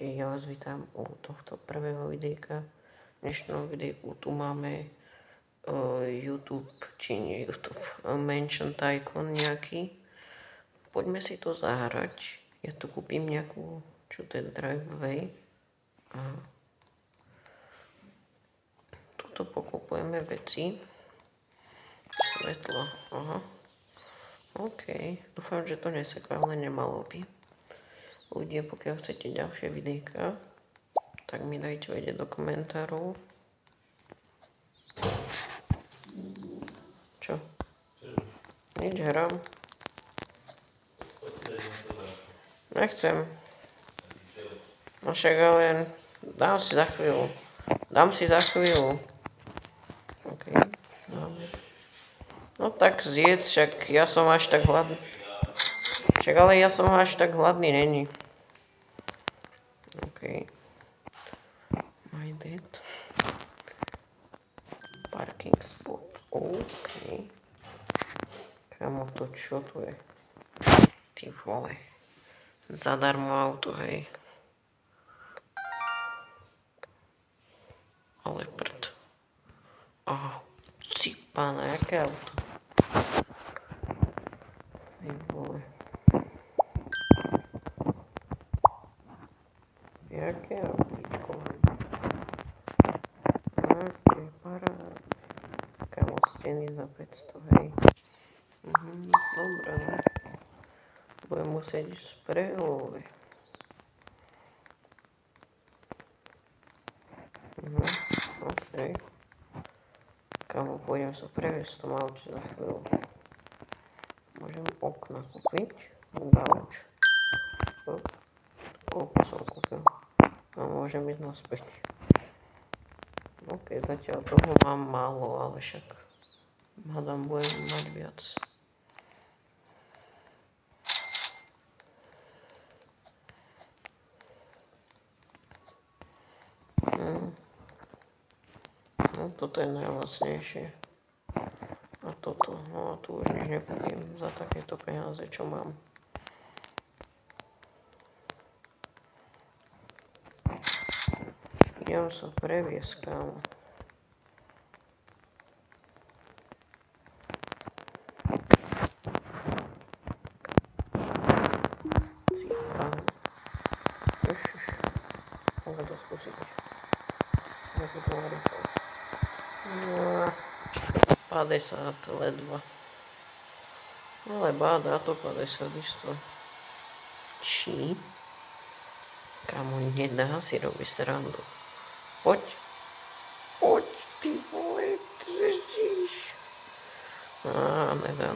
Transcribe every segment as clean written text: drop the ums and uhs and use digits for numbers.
Čaute, ja vás vítam u tohto prvého videjka. V dnešnom videjku tu máme YouTube, či nie YouTube, Mansion Tycoon nejaký. Poďme si to zahrať. Ja tu kúpim nejakú, čo to je, driveway. A tuto pokupujeme veci. Svetlo, aha. OK, dúfam, že to neseká, ale nemalo by. Ľudia, pokiaľ chcete ďalšie videjka, tak mi dajte vedieť do komentárov. Čo? Nič, hrám. Nechcem. No však ale dám si za chvíľu. OK, máme. No tak zjedz, však ja som až tak hladný. Však ale ja som až tak hladný není. OK. My dad. Parking spot. OK. Kamo, to čo tu je? Ty vole. Zadarmo auto, hej. Ale prd. Aha. Cipána, jaké auto? Ty vole. Jaké autíčko? Jaké paráda. Kamo, steny za 500, hej. Dobre, no. Budem musieť ísť sprehľovať. OK. Kamo, pôjdem sa previesť v tom aute za chvíľu. Môžem okna kúpiť. Gauč. Koľko som kúpil? A môžem ísť naspäť. OK, zatiaľ toho mám málo, ale však hádam budem mať viac. No toto je najvlastnejšie. A toto, no a tu už nič nekúpim za takéto peniaze, čo mám. Idem sa previesť, kámo. Môžem to skúsiť. Ako to má rýchlo. 50 ledva. Ale báda to 50 isto. Či? Kamo, nedá si robiť srandu. Poď, ty vole, držíš. Nedá.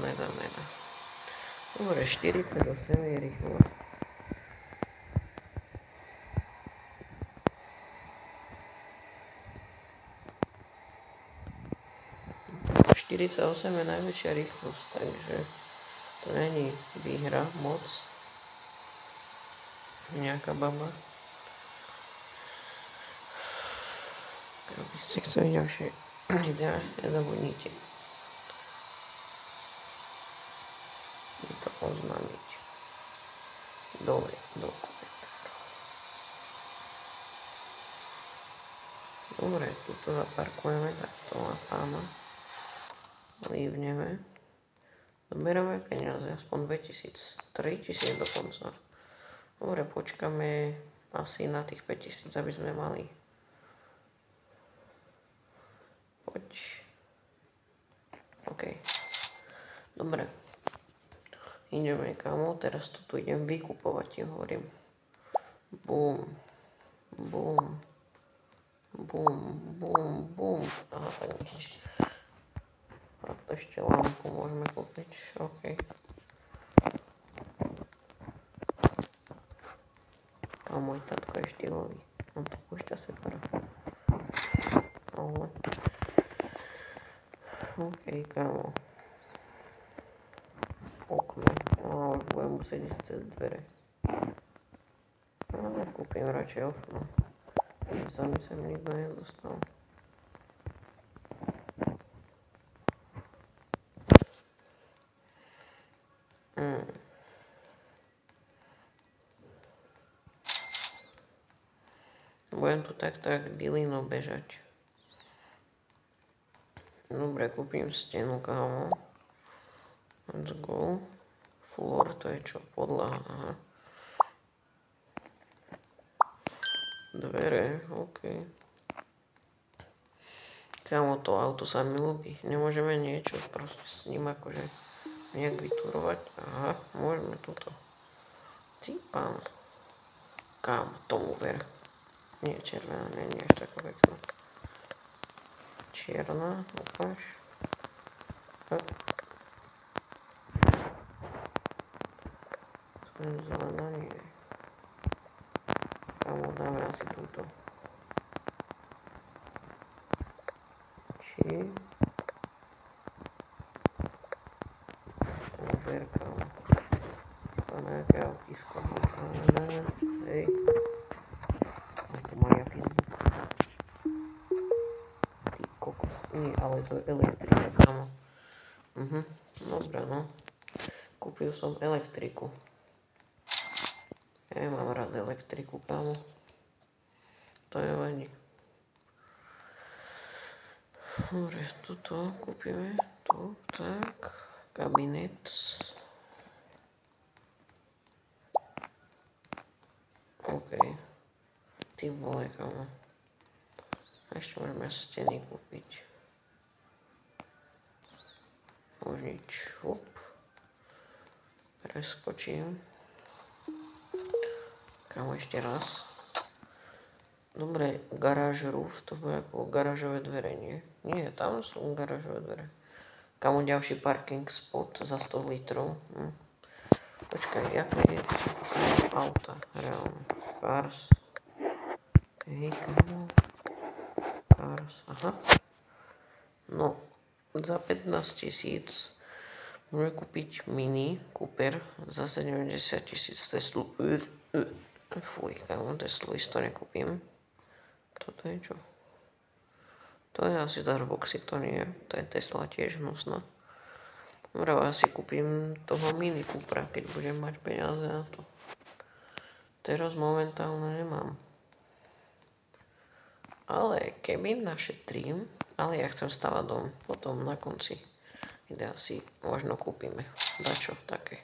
Dobre, 48 je rýchlo. 48 je najväčšia rýchlosť, takže to není výhra moc. Nejaká baba. Keď by ste chceli ďalšie videá, nezabudnite mi to oznámiť dole do komentárov. Dobre, tuto zaparkujeme takto na pána. Lívneme. Zoberáme peniaze, aspoň 2000, 3000 dokonca. Dobre, počkáme asi na tých 5000, aby sme mali. Poď. OK. Dobre. Ideme, kamo, teraz to tu idem vykupovať, ti hovorím. Bum. Aha, tak nič. A to ešte lampu môžeme kúpiť. OK. A môj tatko je štýlový. On to púšťa separa. Ale. OK, kámo. Okno. Ale budem musieť ísť cez dvere. Ale kúpim radšej okno. Aby sa mi sem nikto nedostal. Budem tu tak dilino bežať. Dobre, kúpim stenu, kámo. Let's go. Floor, to je čo? Podlaha, aha. Dvere, OK. Kámo, to auto sa mi ľúbi. Nemôžeme niečo proste s ním akože nejak vyturovať. Aha, môžeme túto. Cípam. Kámo, tomu ver. Nie, červená, nie až taká pekná. Čierna, ukáž. Zelená nie. Kámo, dáme asi túto. Či... Tomu ver, kámo. To nejaké autisko. Hej. To má jaký zvuk. Ty kokos. Nie, ale to je elektrika, kámo. Dobre, no. Kúpil som elektriku. Ja nemám rád elektriku, kámo. To je vadí. Dobre, tuto kúpime. Tu, tak. Kabinet. OK. Ty vole, kámo. Ešte môžeme steny kúpiť. Už nič. Hop. Preskočím. Kámo, ešte raz. Dobre, garáž roof, to bude ako garážové dvere, nie? Nie, tam sú garážové dvere. Kámo, ďalší parking spot za 100 litrov. Počkaj, jaké je auta, reálne. Cars. Hej, kámo. Cars, aha. No, za 15 000 môžeme kúpiť Mini Cooper za 70 000 Teslu. Fuj, kámo, Teslu isto nekúpim. Toto je čo? To je asi Dashboxy, to nie. To je Tesla tiež hnusná. Dobre, asi kúpim toho Mini Coopera, keď budem mať peniaze na to. Teraz momentálne nemám. Ale keby našetrím, ale ja chcem stavať dom, potom na konci. Ide asi možno kúpime. Dačo také.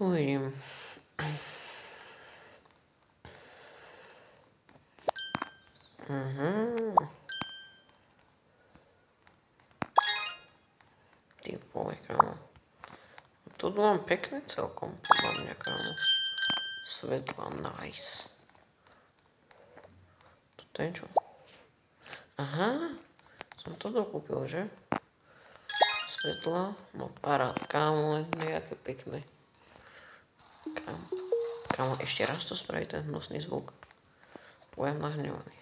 Uvidím. Ty vole, kámo. Tu mám pekné celkom, podľa mňa, kámo. Svetla, nice. Toto je čo? Aha, som to dokúpil, že? Svetla, no parád, kámo, nejaké pekné. Kámo, ešte raz to spraví ten hnusný zvuk. Budem nahnevaný.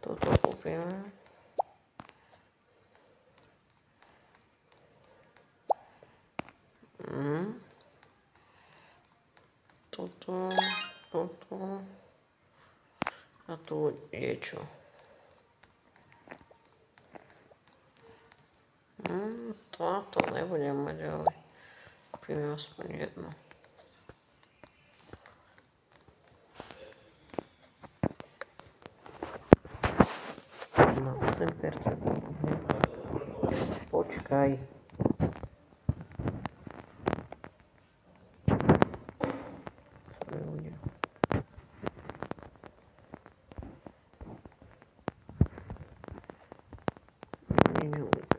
Toto kúpime. Toto. A tu je čo? To nebudem mať, ale kúpime aspoň jedno. Na 8%. Počkaj.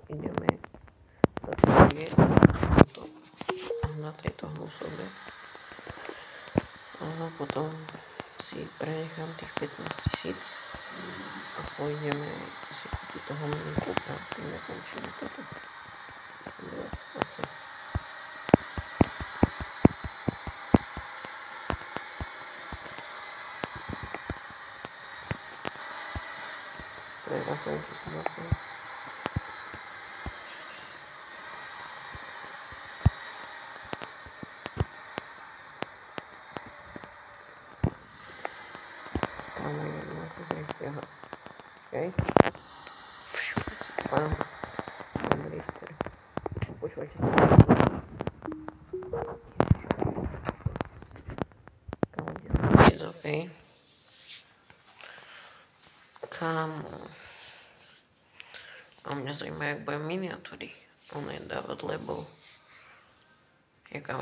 Ideme sa pozrieť na tejto hnusobe. A potom si prenechám tých 15 000 a pôjdeme si kúpiť toho Mini Coopera, keď nekončíme toto. Asi. To je 8 000. OK. Pán drifter. Počúvajte. OK. Kámo. A mňa zaujíma, jak budem miniatúry dávať, lebo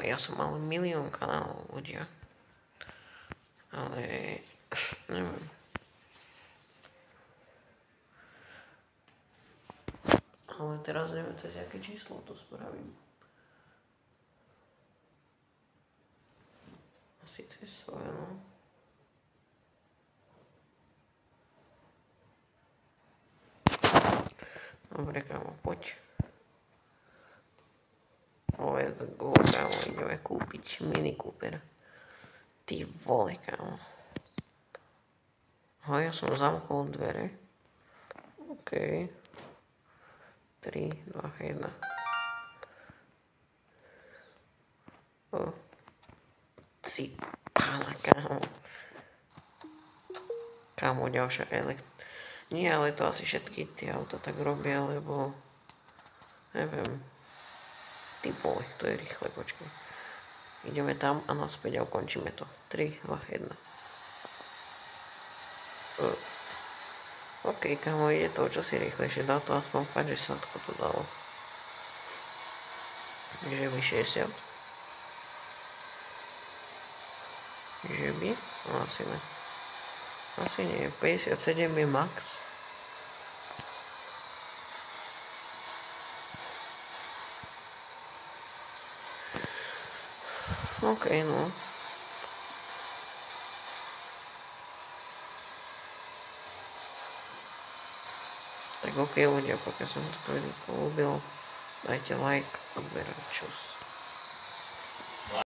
ja som mal 1 000 000 kanálov ľudia. Ale neviem. Ale teraz neviem, cez aké číslo to spravím. Asi cez svoje, no. Dobre, kámo, poď. Let's go, kámo, ideme kúpiť Mini Cooper. Ty vole, kámo. Ja som zamkol dvere. OK. 3, 2, 1. Si pána, kámo. Kámo, ďalšia Nie, ale to asi všetky tie auta tak robia, lebo... Neviem. Ty vole, to je rýchle, počkaj. Ideme tam a naspäť a ukončíme to. 3, 2, 1. OK, kámo, ide to čosi rýchlejšie. Dá to aspoň 50 to dalo. Že by 60. Že by? No asi ne. Asi nie. 57 je max. OK, no. Tak OK ľudia, pokiaľ som to ľúbil, dajte like, odber, čus.